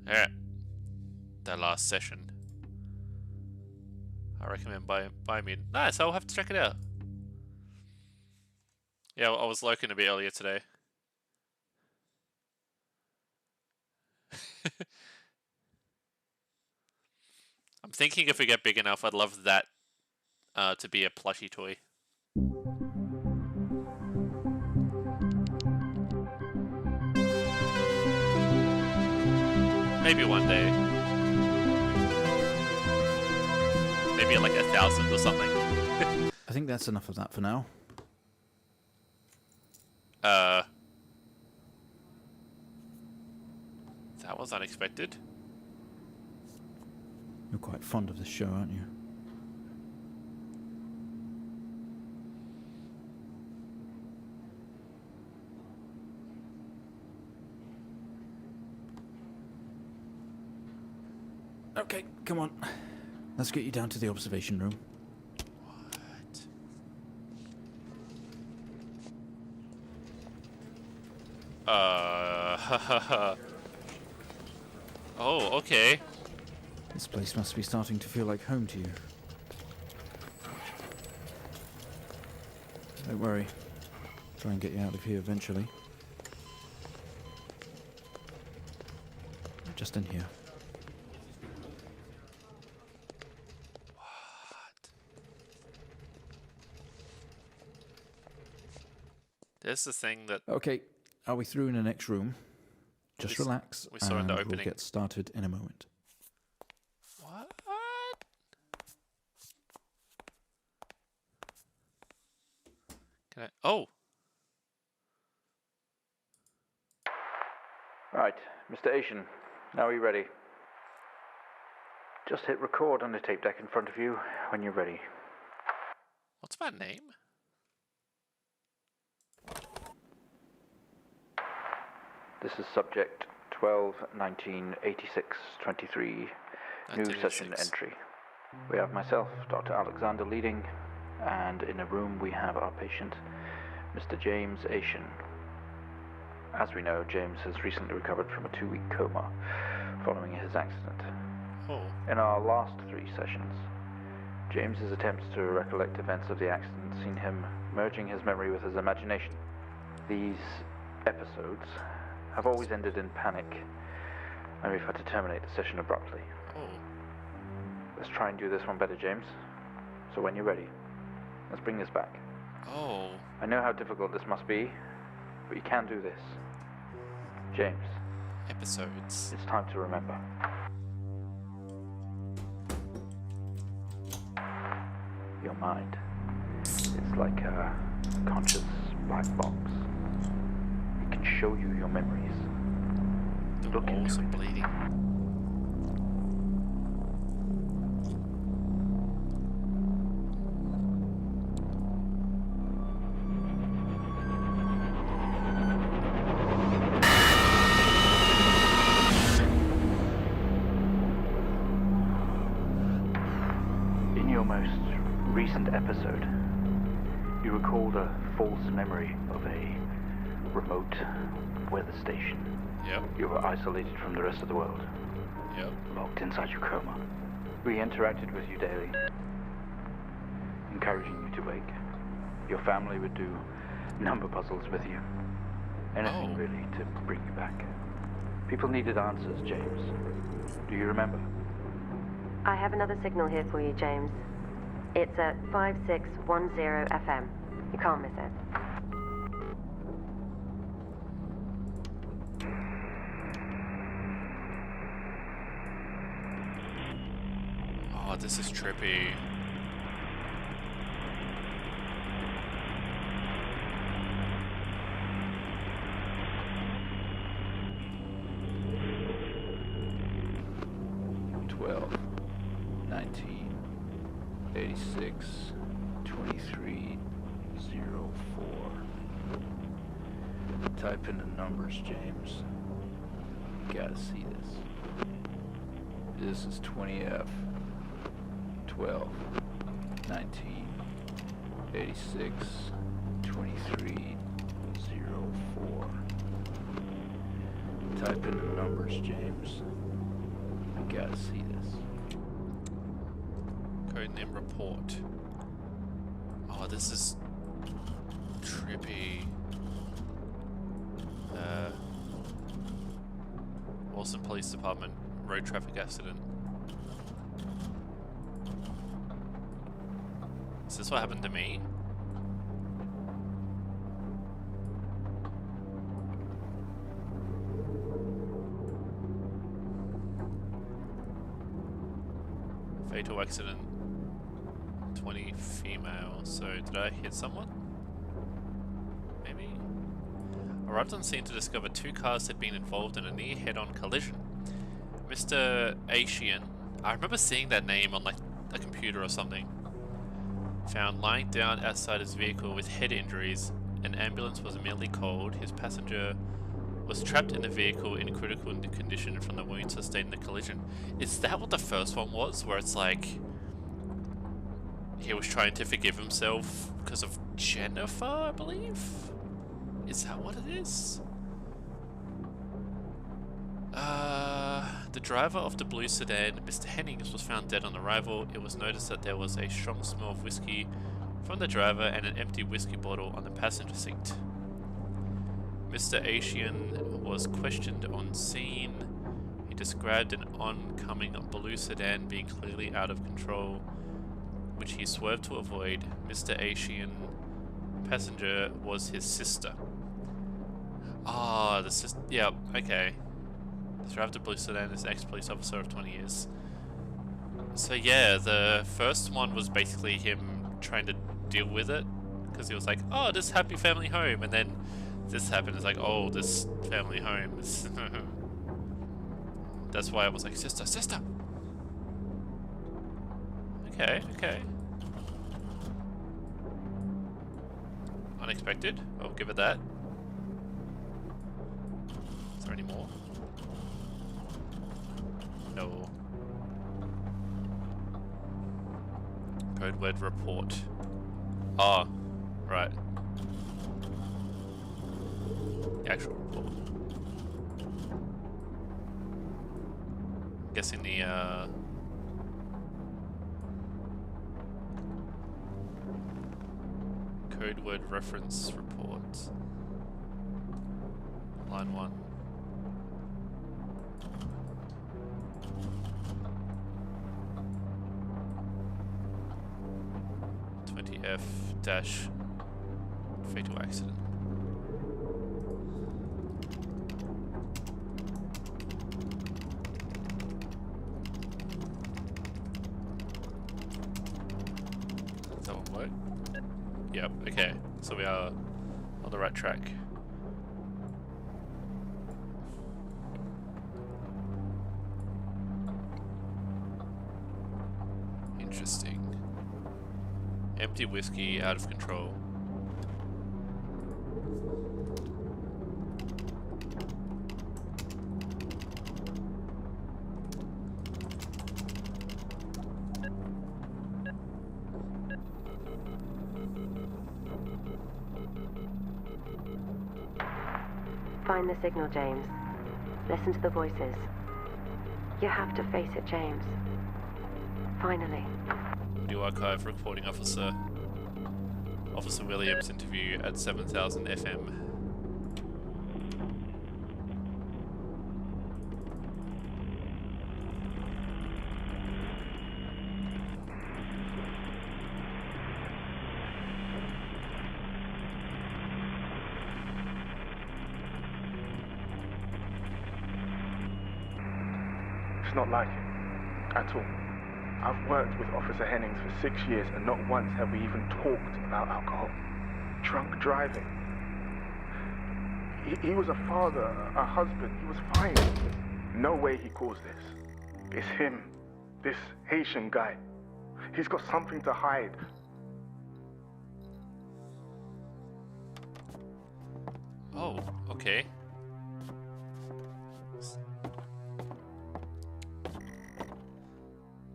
Alright. That last session. I recommend buy me. Nice, I'll have to check it out. Yeah, I was lurking a bit earlier today. I'm thinking if we get big enough, I'd love that to be a plushie toy. Maybe one day. Maybe like 1,000 or something. I think that's enough of that for now. That was unexpected. You're quite fond of this show, aren't you? Okay, come on. Let's get you down to the observation room. What? Oh, okay. This place must be starting to feel like home to you. Don't worry. Try and get you out of here eventually. Just in here. What? There's the thing that... Okay, are we through in the next room? Just relax, we saw in the and opening. we'll get started in a moment. What? Can I... Oh! Right, Mr. Asian, now are you ready? Just hit record on the tape deck in front of you when you're ready. What's my name? This is subject 12-19-86-23, new session entry. We have myself, Dr. Alexander, leading, and in a room we have our patient, Mr. James Asian. As we know, James has recently recovered from a 2-week coma following his accident. Oh. In our last 3 sessions, James's attempts to recollect events of the accident seen him merging his memory with his imagination. These episodes have always ended in panic, and we've had to terminate the session abruptly. Oh. Let's try and do this one better, James. So when you're ready, let's bring this back. Oh. I know how difficult this must be, but you can do this. James. Episodes. It's time to remember. Your mind. It's like a conscious black box. It can show you your memories. The Look walls into are it. bleeding. In your most recent episode, you recalled a false memory of a remote weather station. Yep. You were isolated from the rest of the world, Yep. locked inside your coma. We interacted with you daily, encouraging you to wake. Your family would do number puzzles with you. Anything really to bring you back. People needed answers, James. Do you remember? I have another signal here for you, James. It's at 5610 FM. You can't miss it. Oh, this is trippy. Twelve, 19, 86, 23, 04. Type in the numbers, James. You gotta see this. This is 20F. 12, 19, 86, 23, 04. Type in the numbers, James. gotta see this. Codename report. Oh, this is trippy. Austin Police Department, road traffic accident. Is this what happened to me? Fatal accident. 20 female. So did I hit someone? Maybe? Arrived on scene to discover 2 cars had been involved in a near head-on collision. Mr. Asian, I remember seeing that name on like a computer or something. Found lying down outside his vehicle with head injuries. An ambulance was immediately called. His passenger was trapped in the vehicle in critical condition from the wounds sustained in the collision. Is that what the first one was? Where it's like he was trying to forgive himself because of Jennifer, I believe? Is that what it is? The driver of the blue sedan, Mr. Hennings, was found dead on arrival. It was noticed that there was a strong smell of whiskey from the driver and an empty whiskey bottle on the passenger seat. Mr. Asian was questioned on scene. He described an oncoming blue sedan being clearly out of control, which he swerved to avoid. Mr. Asian passenger was his sister. Ah, the sister. Yeah, okay. The driver of the blue sedan is an ex-police officer of 20 years. So yeah, the first one was basically him trying to deal with it, because he was like, oh, this happy family home, and then this happened. It's like, oh, this family home is... That's why I was like, sister, sister! Okay, okay. Unexpected. I'll give it that. Is there any more? No. Code word report. Ah, right. The actual report. I'm guessing the code word reference report. Line 1. F dash fatal accident. Does that one work? Yep, okay. So we are on the right track. Interesting. Empty whiskey, out of control. Find the signal, James. Listen to the voices. You have to face it, James. Finally. Audio archive recording officer. Officer Williams interview at 7000 FM. It's not like it, at all. I've worked with Officer Hennings for 6 years and not once have we even talked about alcohol. Drunk driving. He was a father, a husband, he was fine. No way he caused this. It's him, this Haitian guy. He's got something to hide. Oh, okay.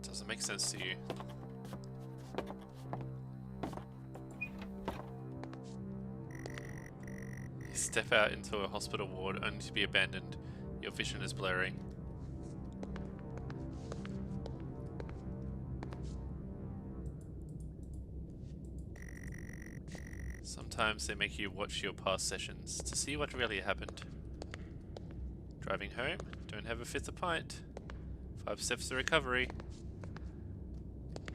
Doesn't make sense to you. You step out into a hospital ward only to be abandoned. Your vision is blurry. Sometimes they make you watch your past sessions to see what really happened. Driving home, don't have a fifth of pint. 5 steps to recovery.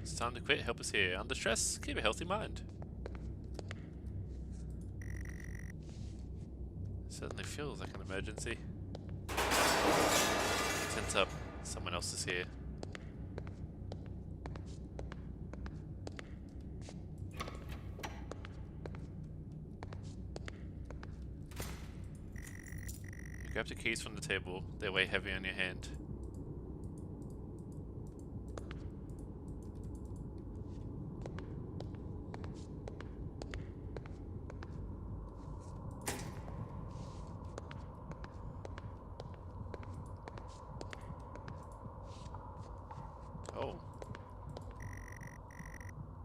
It's time to quit, help us here. Under stress, keep a healthy mind. Certainly feels like an emergency. Tense up, someone else is here. You grab the keys from the table, they weigh heavy on your hand. Oh.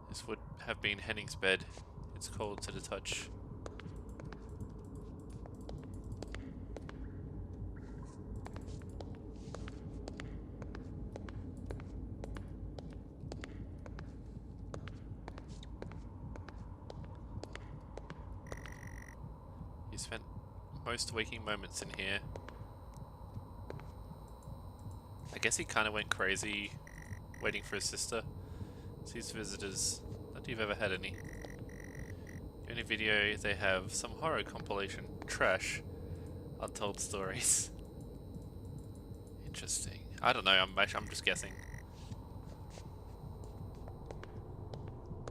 This would have been Henning's bed. It's cold to the touch. He spent most waking moments in here. I guess he kind of went crazy waiting for his sister. Sees visitors. Not you've ever had any. The only video they have, some horror compilation. Trash. Untold stories. Interesting. I don't know, I'm just guessing.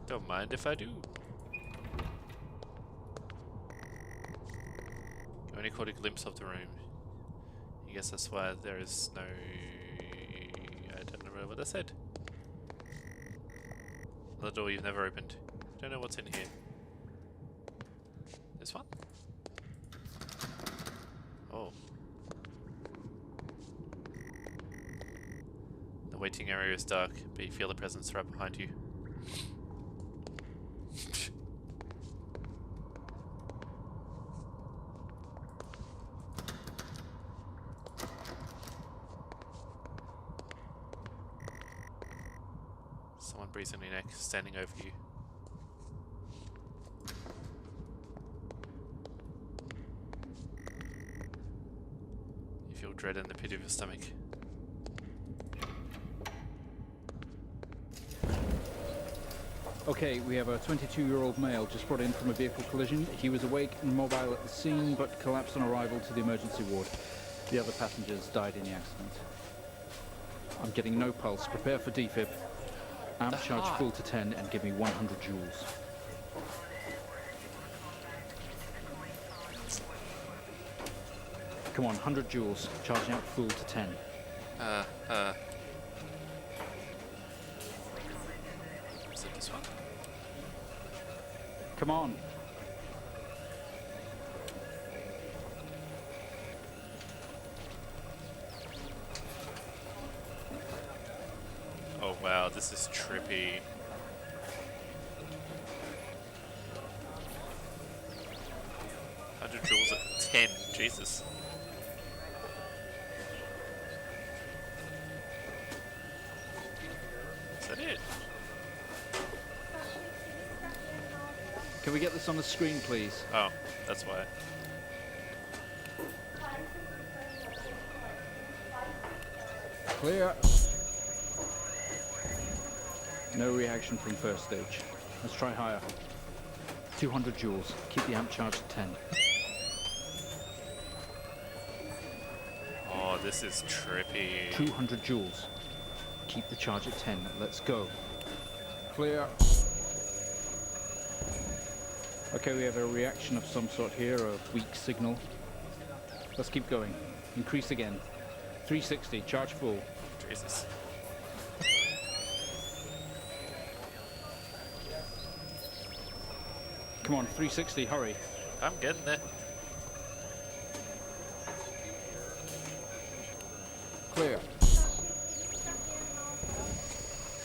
Don't mind if I do. You only caught a glimpse of the room. I guess that's why there is no... I don't remember what I said. Another door you've never opened. Don't know what's in here. This one? Oh. The waiting area is dark, but you feel the presence right behind you. Someone breathes on your neck, standing over you. You feel dread in the pit of your stomach. Okay, we have a 22-year-old male just brought in from a vehicle collision. He was awake and mobile at the scene, but collapsed on arrival to the emergency ward. The other passengers died in the accident. I'm getting no pulse. Prepare for defib. Amp charge full to 10 and give me 100 joules. Come on, 100 joules. Charging up full to 10. Is it this one? Come on. Oh wow, this is trippy. Joules at 10, Jesus. Is that it? Can we get this on the screen, please? Oh, that's why. Clear. No reaction from first stage. Let's try higher. 200 joules. Keep the amp charged at 10. Oh, this is trippy. 200 joules. Keep the charge at 10. Let's go. Clear. Okay, we have a reaction of some sort here, a weak signal. Let's keep going. Increase again. 360, charge full. Jesus. Come on, 360, hurry. I'm getting there. Clear.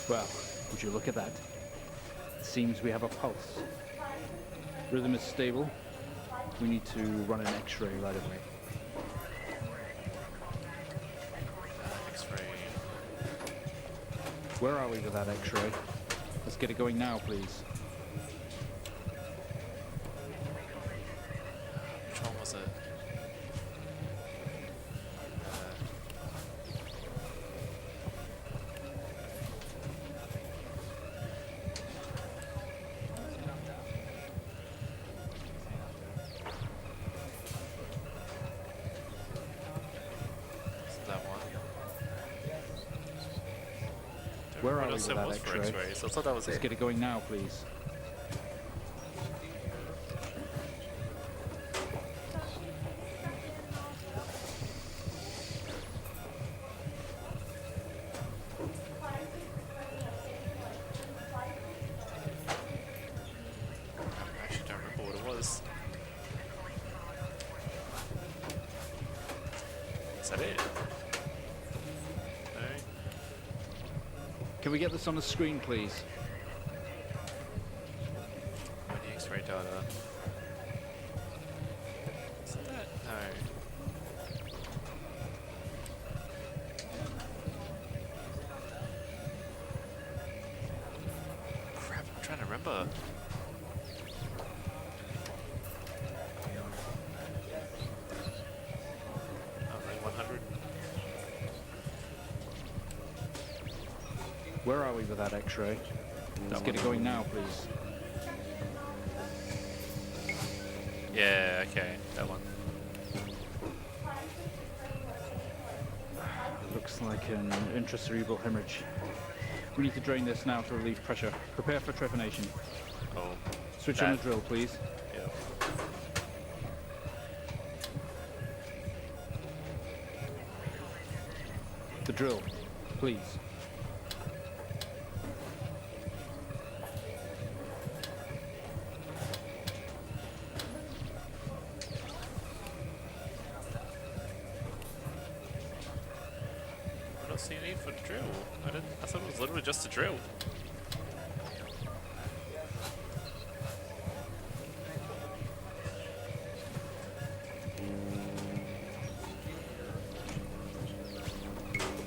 Well, would you look at that? It seems we have a pulse. Rhythm is stable. We need to run an X-ray right away. X-ray. Where are we with that X-ray? Let's get it going now, please. Where what are we else with there that was for X-ray? X-rays? I thought that was Let's it. get it going now, please. I actually don't remember what it was. Is that it? No? Can we get this on the screen, please? Any X-ray data? Is that? No. Crap, I'm trying to remember. Only 100. Where are we with that X-ray? Let's get it going now, please. Yeah, okay, that one. Looks like an intracerebral hemorrhage. We need to drain this now to relieve pressure. Prepare for trepanation. Oh, Switch on the drill, please. yeah. The drill, please. What else do you need for the drill? I thought it was literally just a drill.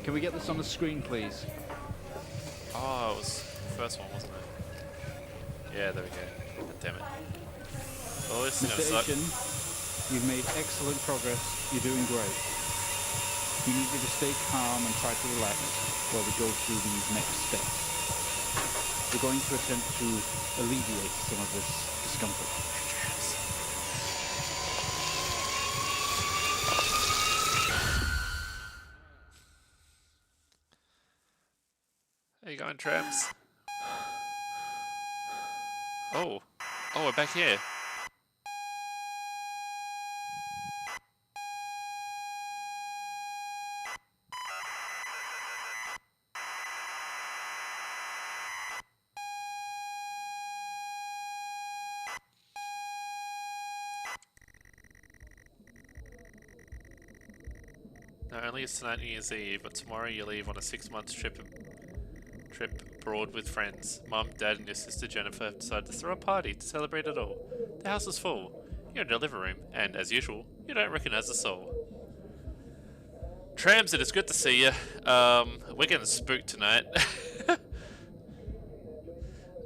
Can we get this on the screen, please? Oh, it was the first one, wasn't it? Yeah, there we go. God damn it. Oh, this is gonna Mr. suck. Aitken, you've made excellent progress. You're doing great. You need you to stay calm and try to relax while we go through these next steps. We're going to attempt to alleviate some of this discomfort. How you going, Trams? Oh. Oh, we're back here. Not only is tonight New Year's Eve, but tomorrow you leave on a 6-month trip abroad with friends. Mum, Dad, and your sister Jennifer have decided to throw a party to celebrate it all. The house is full. You're in the living room, and as usual, you don't recognize a soul. Trams, it is good to see you. We're getting spooked tonight.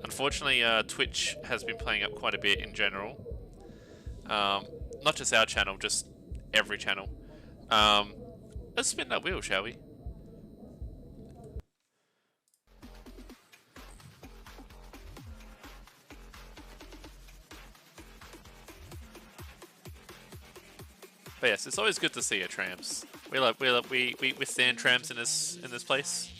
Unfortunately, Twitch has been playing up quite a bit in general. Not just our channel, just every channel. Let's spin that wheel, shall we? But yes, it's always good to see you, Trams. We withstand Trams in this place.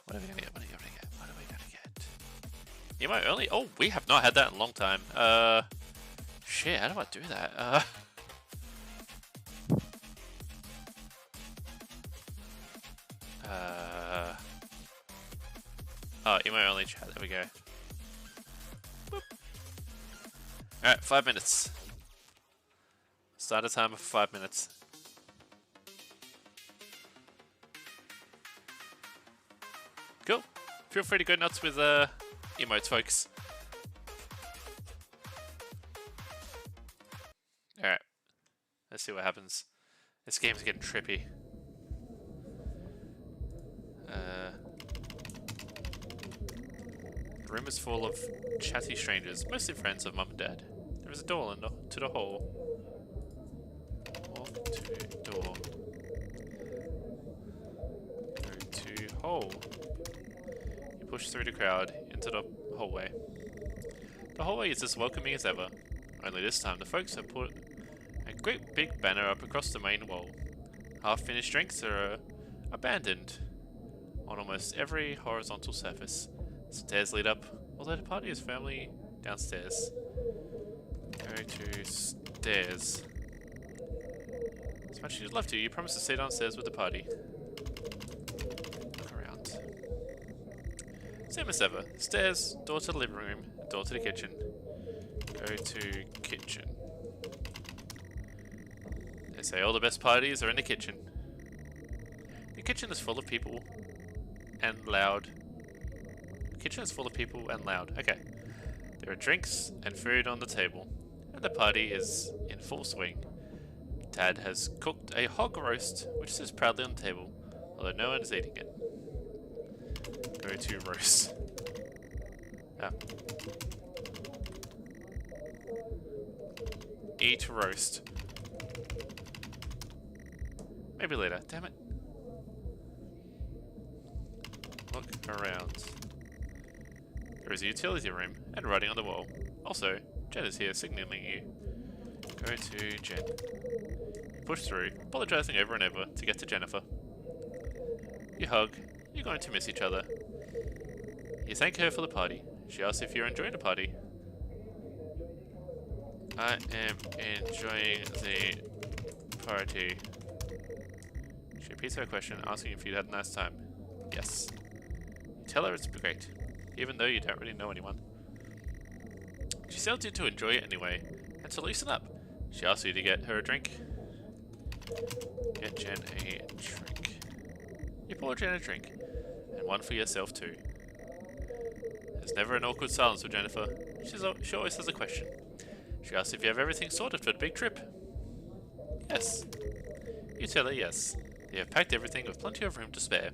What are we gonna get? What are we gonna get? What are we gonna get? Emo only? Oh, we have not had that in a long time. Shit, how do I do that? Oh, emo only chat. There we go. Boop. Alright, 5 minutes. Start a timer for 5 minutes. Cool. Feel free to go nuts with emotes, folks. Alright. Let's see what happens. This game's getting trippy. The room is full of chatty strangers, mostly friends of Mum and Dad. There is a door to the hall. Walk to door. Go to hole. You push through the crowd into the hallway. The hallway is as welcoming as ever. Only this time the folks have put a great big banner up across the main wall. Half-finished drinks are abandoned on almost every horizontal surface. Stairs lead up, although the party is firmly downstairs. Go to stairs. As much as you'd love to, you promise to stay downstairs with the party. Look around. Same as ever. Stairs, door to the living room, door to the kitchen. Go to kitchen. They say all the best parties are in the kitchen. The kitchen is full of people and loud. The kitchen is full of people and loud. Okay. There are drinks and food on the table, and the party is in full swing. Dad has cooked a hog roast, which sits proudly on the table, although no one is eating it. Go to roast. Ah. Eat roast. Maybe later. Damn it. Look around. There is a utility room and writing on the wall. Also, Jen is here signaling you. Go to Jen. Push through, apologizing over and over to get to Jennifer. You hug. You're going to miss each other. You thank her for the party. She asks if you're enjoying the party. I am enjoying the party. She repeats her question, asking if you'd had a nice time. Yes. You tell her it's great, even though you don't really know anyone. She tells you to enjoy it anyway, and to loosen up. She asks you to get her a drink. Get Jen a drink. You pour Jen a drink, and one for yourself too. There's never an awkward silence with Jennifer. She always has a question. She asks if you have everything sorted for the big trip. Yes. You tell her yes. You have packed everything with plenty of room to spare.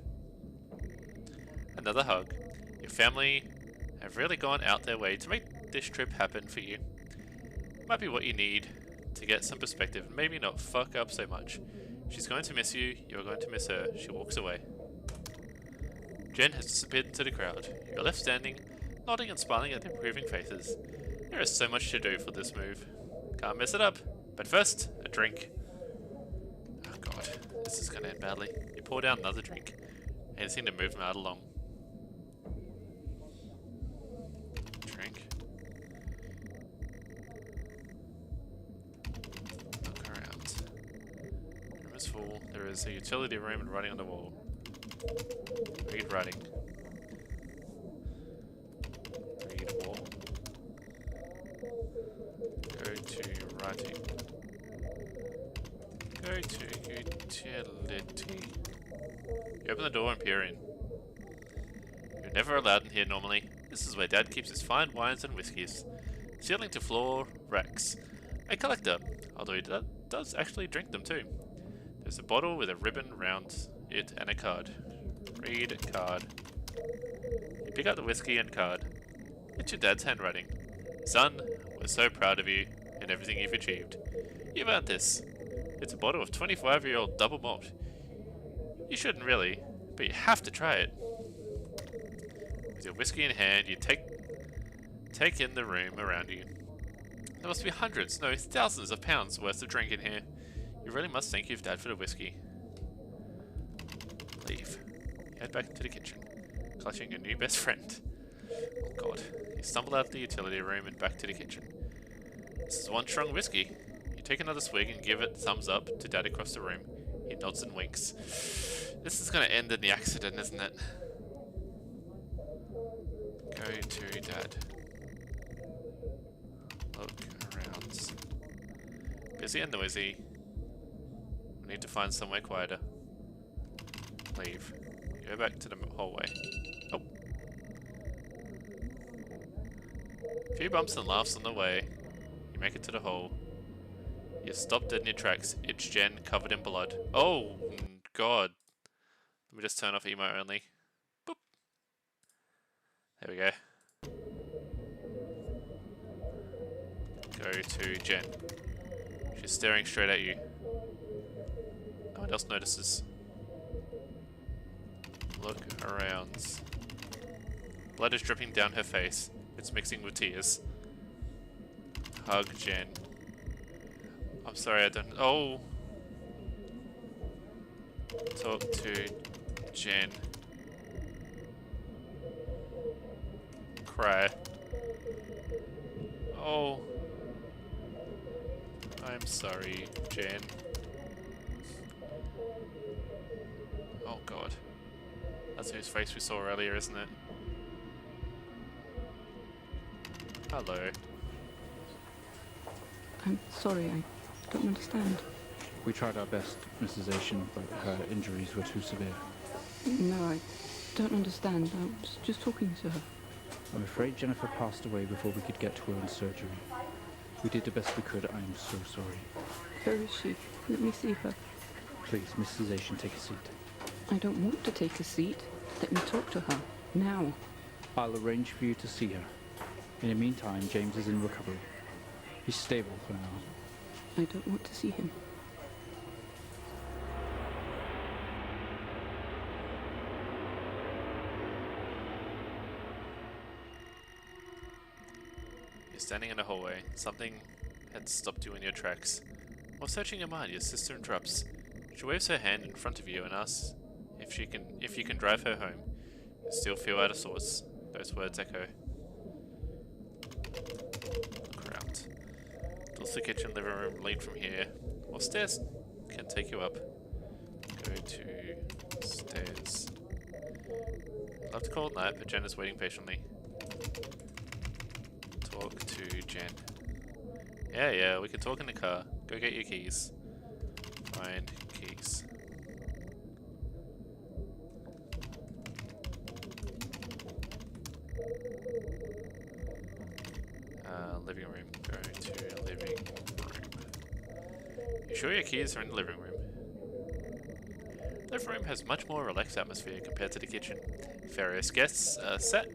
Another hug. Your family have really gone out their way to make this trip happen for you. It might be what you need to get some perspective and maybe not fuck up so much. She's going to miss you, you're going to miss her. She walks away. Jen has disappeared into the crowd. You're left standing, nodding and smiling at the improving faces. There is so much to do for this move. Can't mess it up. But first, a drink. Oh god, this is going to end badly. You pour down another drink. Anything to move Matt along. Drink. Look around. The room is full. There is a utility room and writing on the wall. Read writing. Read wall. Go to writing. Go to utility. You open the door and peer in. You're never allowed in here normally. This is where Dad keeps his fine wines and whiskies. Ceiling to floor racks. A collector, although he does actually drink them too. There's a bottle with a ribbon around it and a card. Read card. You pick up the whiskey and card. It's your dad's handwriting. Son, we're so proud of you and everything you've achieved. You've earned this. It's a bottle of 25-year-old double malt. You shouldn't really, but you have to try it. With your whiskey in hand, you take in the room around you. There must be hundreds, no, thousands of pounds worth of drink in here. You really must thank your dad for the whiskey. Leave. You head back into the kitchen, clutching your new best friend. Oh god. You stumble out of the utility room and back to the kitchen. This is one strong whiskey. You take another swig and give it thumbs up to Dad across the room. He nods and winks. This is going to end in the accident, isn't it? Go to Dad. Look around. Busy and noisy. We need to find somewhere quieter. Leave. Go back to the hallway. Oh. A few bumps and laughs on the way. You make it to the hall. You stop dead in your tracks. It's Jen, covered in blood. Oh, god. Let me just turn off emo only. Boop. There we go. Go to Jen. She's staring straight at you. No one else notices. Look around. Blood is dripping down her face. It's mixing with tears. Hug Jen. I'm sorry, I don't. Oh! Talk to Jen. Cry. Oh. I'm sorry, Jen. Oh god. That's whose face we saw earlier, isn't it? Hello. I'm sorry, I don't understand. We tried our best, Mrs. Asian, but her injuries were too severe. No, I don't understand. I was just talking to her. I'm afraid Jennifer passed away before we could get to her in surgery. We did the best we could. I am so sorry. Where is she? Let me see her. Please, Mrs. Asian, take a seat. I don't want to take a seat. Let me talk to her. Now. I'll arrange for you to see her. In the meantime, James is in recovery. He's stable for now. I don't want to see him. You're standing in a hallway. Something had stopped you in your tracks. While searching your mind, your sister interrupts. She waves her hand in front of you and asks if you can drive her home. You still feel out of sorts. Those words echo. Look around. Doors to the kitchen, living room lead from here. Or stairs can take you up. Go to stairs. I'd love to call it night, but Jen is waiting patiently. Talk to Jen. Yeah, we can talk in the car. Go get your keys. Find keys. Living room. Go to living room. You sure your keys are in the living room? The living room has much more relaxed atmosphere compared to the kitchen. Various guests are sat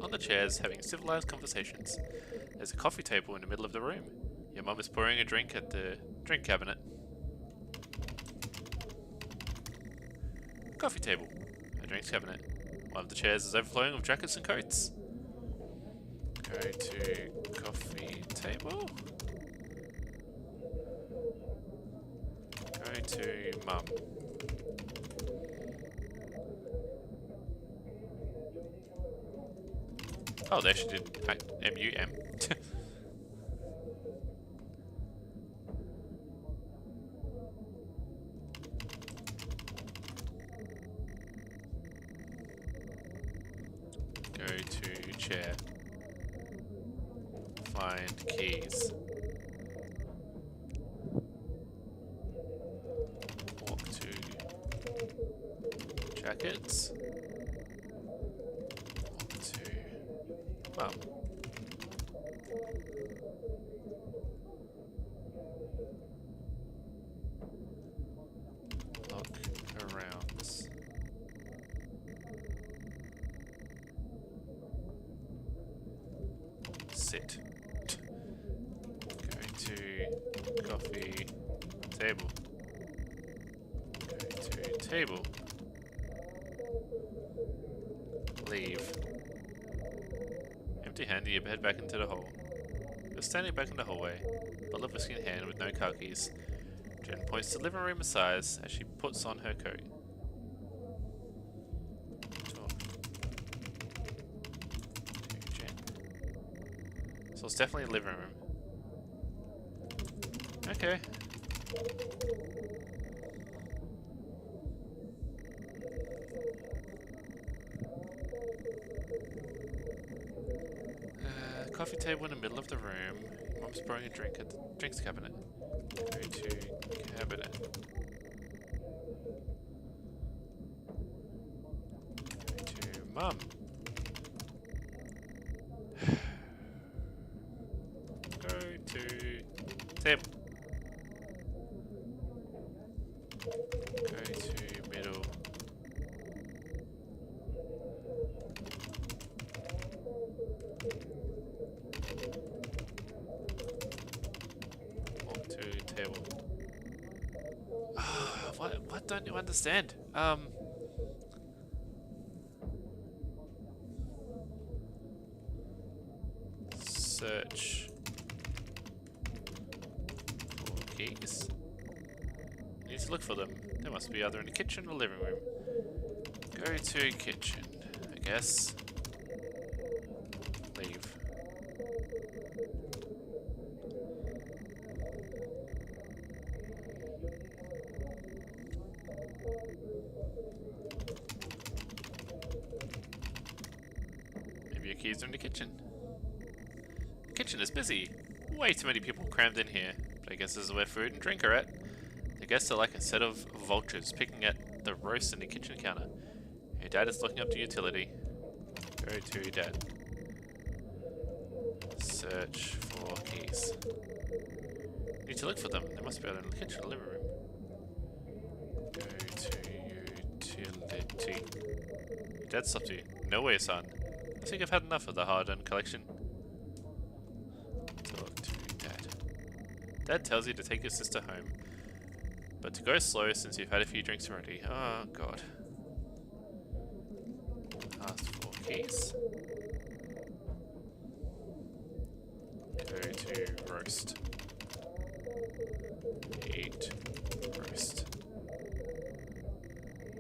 on the chairs having civilized conversations. There's a coffee table in the middle of the room. Your mum is pouring a drink at the drink cabinet. Coffee table. A drinks cabinet. One of the chairs is overflowing with jackets and coats. Go to coffee table. Go to mum. Oh, there she did. M-U-M. Go to chair. Find keys. Walk to jackets. Walk to mum. Look around. Sit. Go to coffee table. Go to table. Leave. Empty-handed, you head back into the hole. You're standing back in the hallway, bottle of whiskey in hand with no car keys. Jen points to the living room size as she puts on her coat. Talk to Jen. So it's definitely a living room. Okay. Coffee table in the middle of the room. Mom's pouring a drink at the drinks cabinet. Go to cabinet. Go to mum. Go to table. Go to middle. Walk to table. What don't you understand? Search for Keys? I need to look for them. They must be either in the kitchen or living room. Go to kitchen, I guess. Leave. Maybe your keys are in the kitchen. The kitchen is busy. Way too many people crammed in here. But I guess this is where food and drink are at. The guests are like a set of vultures picking at the roast in the kitchen counter. Your dad is looking up the utility. Go to dad. Search for keys. Need to look for them. They must be out in the kitchen or living room. Go to utility. Your dad stopped you. No way, son. I think I've had enough of the hard-earned collection. Talk to dad. Dad tells you to take your sister home, but to go slow since you've had a few drinks already. Oh god. Ask for keys. Go to roast. Eat roast.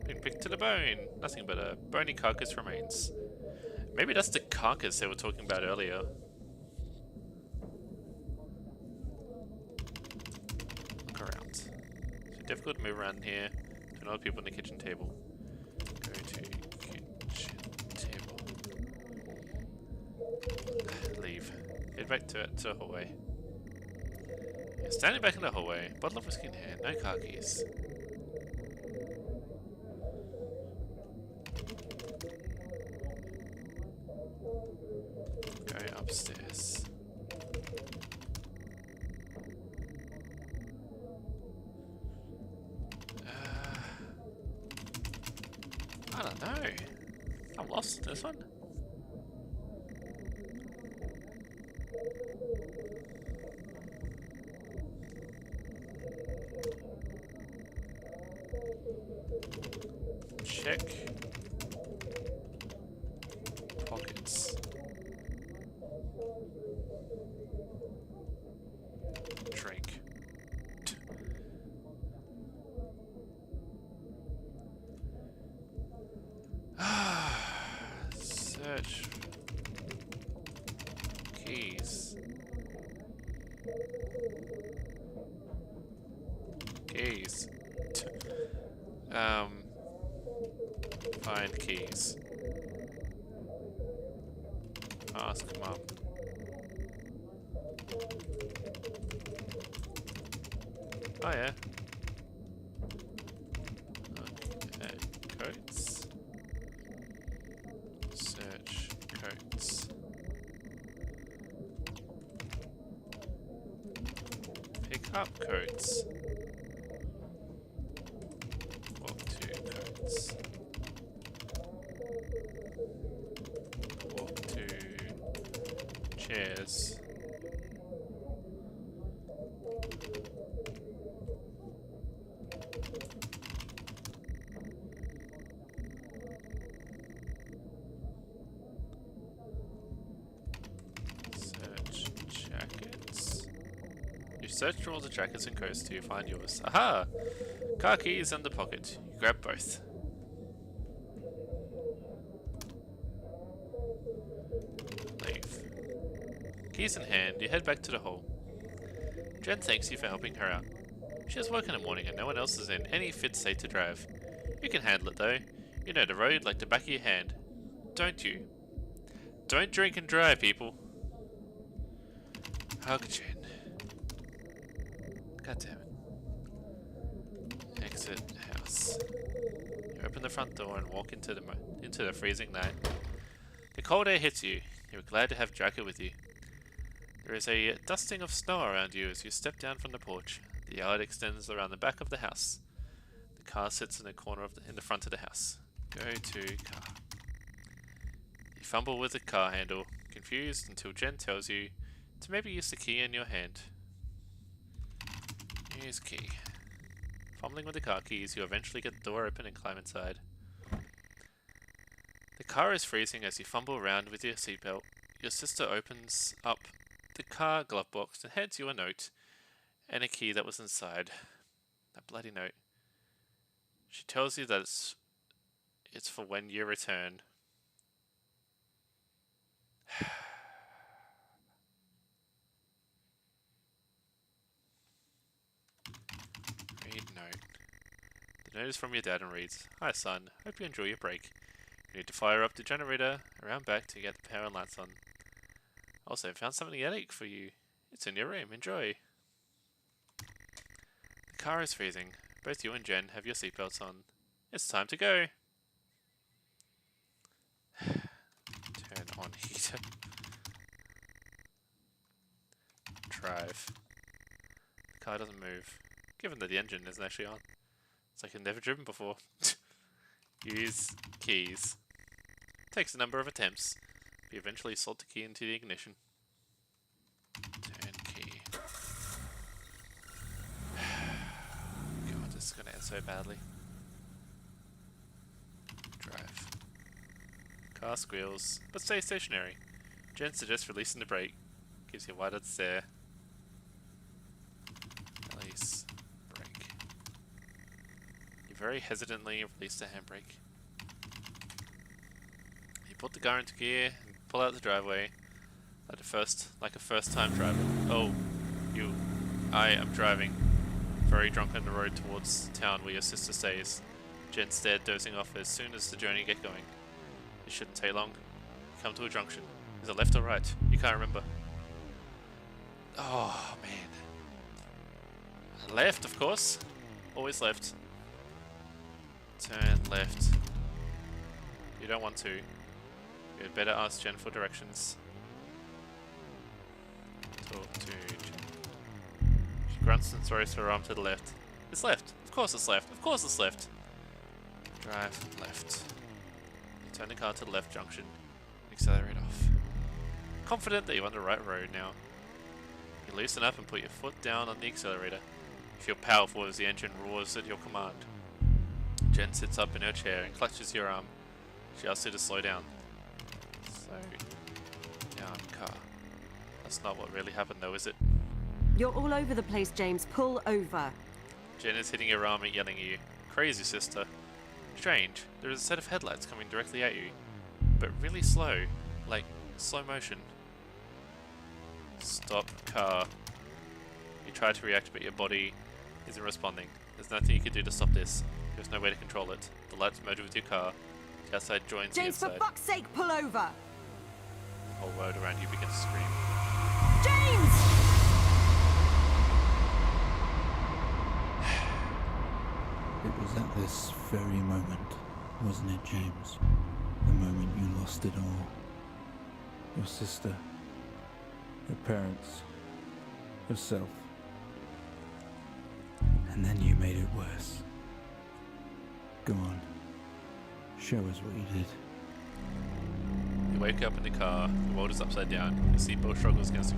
Been picked to the bone. Nothing but a bony carcass remains. Maybe that's the carcass they were talking about earlier. Look around. It's difficult to move around here. There are other people on the kitchen table. Go to kitchen table. Leave. Head back to the hallway. You're standing back in the hallway. Bottle of whiskey in hand. No car keys. Go upstairs. I don't know. I'm lost in this one. Check pockets. Drink. Search. Keys. Keys. Find keys. Ask mum. Oh yeah. Okay. Coats. Search coats. Pick up coats. Walk to coats. Walk to chairs. Search jackets. You search through all the jackets and coats till you find yours. Aha! Car keys in the pocket. You grab both. Leave. Keys in hand, you head back to the hall. Jen thanks you for helping her out. She has work in the morning and no one else is in any fit state to drive. You can handle it though. You know the road like the back of your hand. Don't you? Don't drink and drive, people. Hug Jen. God damn it. Exit house. You open the front door and walk into the freezing night. The cold air hits you. You're glad to have Draco with you. There is a dusting of snow around you as you step down from the porch. The yard extends around the back of the house. The car sits in the corner in the front of the house. Go to car. You fumble with the car handle, confused until Jen tells you to maybe use the key in your hand. Use key. Fumbling with the car keys, you eventually get the door open and climb inside. The car is freezing as you fumble around with your seatbelt. Your sister opens up the car glove box and hands you a note And a key that was inside. That bloody note. She tells you that it's for when you return. Read note. The note is from your dad and reads, "Hi son, hope you enjoy your break. You need to fire up the generator around back to get the power and lights on. Also, found something unique for you. It's in your room, enjoy." The car is freezing. Both you and Jen have your seatbelts on. It's time to go. Turn on heater. Drive. The car doesn't move, given that the engine isn't actually on. It's like you've never driven before. Use keys. Takes a number of attempts, but you eventually slot the key into the ignition. Turn key. God, this is gonna end so badly. Drive. Car squeals, but stays stationary. Jen suggests releasing the brake. Gives you a wide-eyed stare. Release. Brake. You very hesitantly release the handbrake. You put the car into gear and pull out the driveway like a first-time driver. Oh, I am driving. Very drunk on the road towards town where your sister stays. Jen stared, dozing off as soon as the journey get going. It shouldn't take long. You come to a junction. Is it left or right? You can't remember. Oh, man. Left, of course. Always left. Turn left. You don't want to. You'd better ask Jen for directions. Talk to Jen. She grunts and throws her arm to the left. It's left. Of course it's left. Of course it's left. Drive left. You turn the car to the left junction and accelerate off. Confident that you're on the right road now. You loosen up and put your foot down on the accelerator. You feel powerful as the engine roars at your command. Jen sits up in her chair and clutches your arm. She asks you to slow down. Slow down, car. That's not what really happened though, is it? You're all over the place, James. Pull over. Jen is hitting your arm and yelling at you. Crazy, sister. Strange. There is a set of headlights coming directly at you. But really slow. Like, slow motion. Stop, car. You try to react, but your body isn't responding. There's nothing you can do to stop this. There's no way to control it. The lights merge with your car. The outside joins James, the inside. for fuck's sake, pull over! The whole world around you begins to scream. James! It was at this very moment, wasn't it, James? The moment you lost it all. Your sister, your parents, yourself. And then you made it worse. Go on. Show us what you did. You wake up in the car, the world is upside down. Your seatbelt struggles against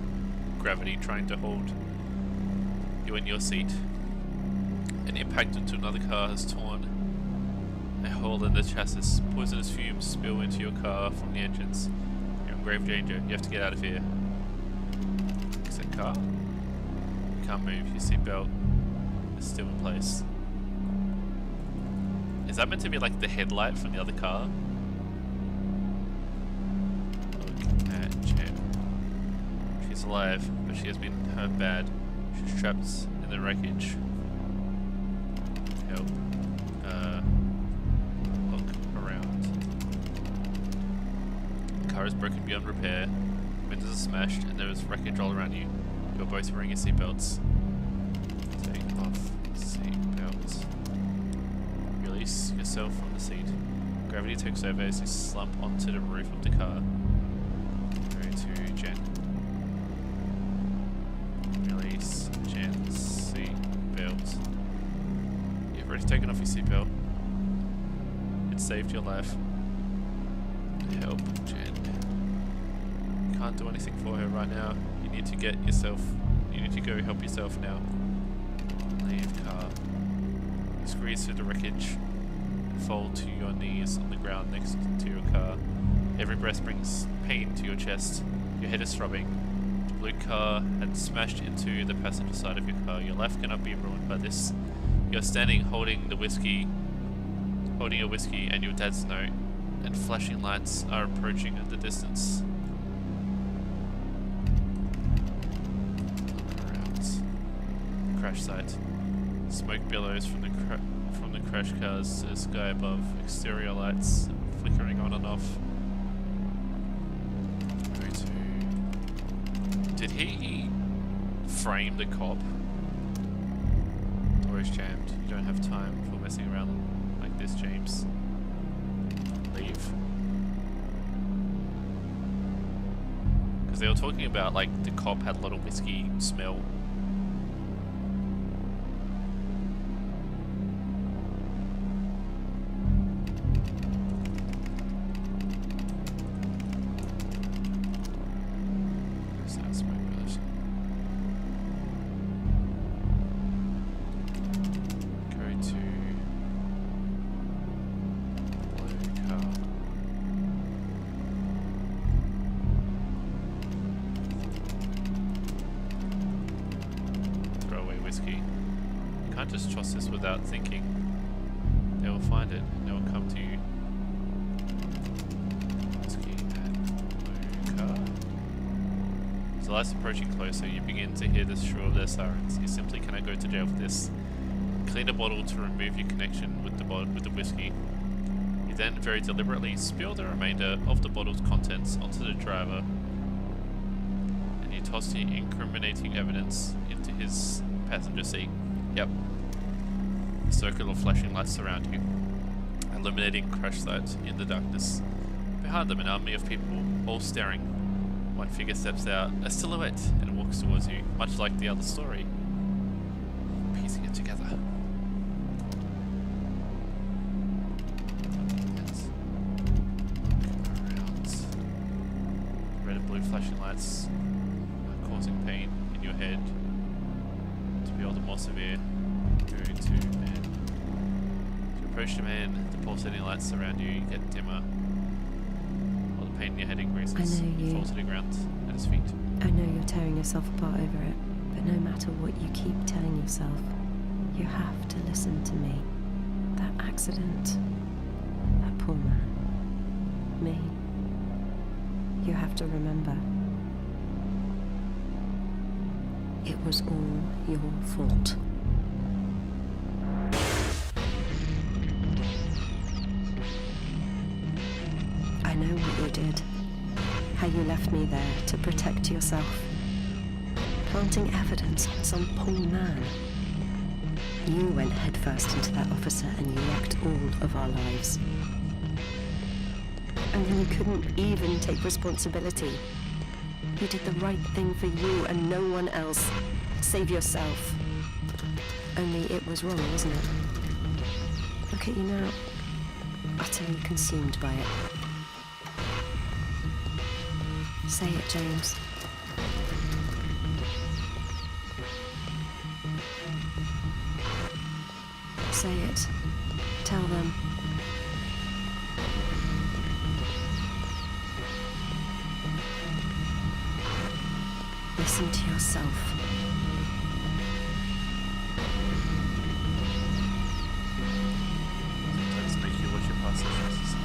gravity, trying to hold you in your seat. An impact into another car has torn a hole in the chassis. Poisonous fumes spill into your car from the engines. You're in grave danger. You have to get out of here. Exit car. You can't move. Your seatbelt is still in place. Is that meant to be like the headlight from the other car? Look at Jen. She's alive, but she has been hurt bad. She's trapped in the wreckage. Help. Look around. The car is broken beyond repair. Windows are smashed, and there is wreckage all around you. You are both wearing your seatbelts. Take off seatbelts. Release yourself from the seat. Gravity takes over as you slump onto the roof of the car. Go to Jen. Release Jen's seatbelt. You've already taken off your seatbelt. It saved your life. Help Jen. You can't do anything for her right now. You need to go help yourself now. Leave car. You squeeze through the wreckage and fall to your knees on the ground next to your car. Every breath brings pain to your chest. Your head is throbbing. blue car had smashed into the passenger side of your car. Your life cannot be ruined by this. You're standing holding a whiskey and your dad's note, and flashing lights are approaching at the distance. Around. Crash site. Smoke billows from the crash cars to the sky above. Exterior lights flickering on and off. Did he frame the cop? Door is jammed. You don't have time for messing around like this, James. Leave. Because they were talking about like the cop had a lot of whiskey smell. Just trust this without thinking. They will find it and they will come to you. Whiskey and blue car. As the lights approaching closer, you begin to hear the shrill of their sirens. You simply cannot go to jail for this. Clean a bottle to remove your connection with the whiskey. You then very deliberately spill the remainder of the bottle's contents onto the driver, and you toss the incriminating evidence into his passenger seat. Yep. A circle of flashing lights surround you, illuminating crash sites in the darkness. Behind them, an army of people, all staring. One figure steps out, a silhouette, and walks towards you, much like the other story. Piecing it together. Around. Red and blue flashing lights are causing pain in your head. To be all the more severe. Go to man. To approach the man, the pulsating lights surround you, get dimmer. While the pain in your head increases, you fall to the ground at his feet. I know you're tearing yourself apart over it, but no matter what you keep telling yourself, you have to listen to me. That accident, that poor man, me. You have to remember. It was all your fault. I know what you did. How you left me there to protect yourself. Planting evidence on some poor man. You went headfirst into that officer and you wrecked all of our lives. And then you couldn't even take responsibility. You did the right thing for you and no one else. Save yourself. Only it was wrong, wasn't it? Look at you now. Utterly consumed by it. Say it, James. Say it. Tell them. Listen to yourself.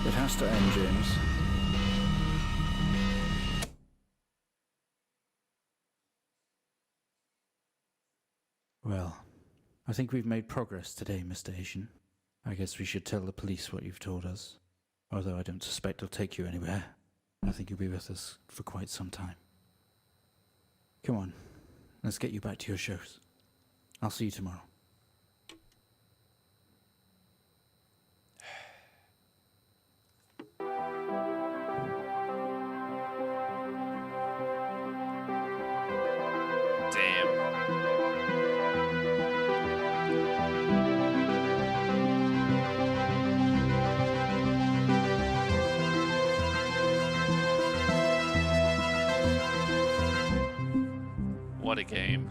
It has to end, James. Well, I think we've made progress today, Mr. Asian. I guess we should tell the police what you've told us. Although I don't suspect they'll take you anywhere. I think you'll be with us for quite some time. Come on, let's get you back to your shows. I'll see you tomorrow. What a game.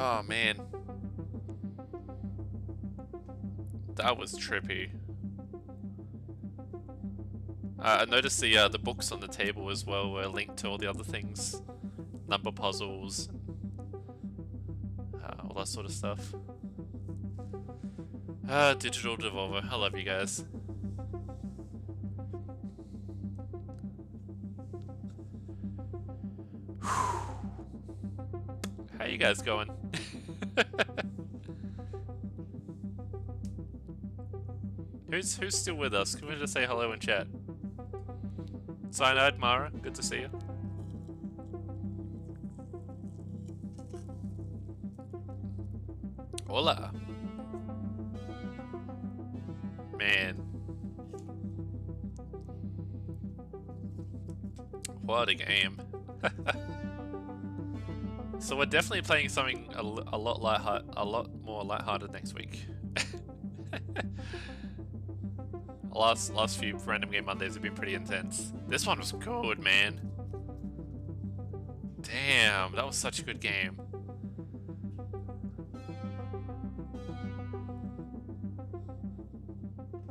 Oh man. That was trippy. I noticed the books on the table as well were linked to all the other things. Number puzzles. All that sort of stuff. Digital Devolver. I love you guys. How you guys going? Who's still with us? Can we just say hello in chat? Cyanide, Mara, good to see you. Hola. Man. What a game. So we're definitely playing something a lot more lighthearted next week. Last few random game Mondays have been pretty intense. This one was good, man. Damn, that was such a good game.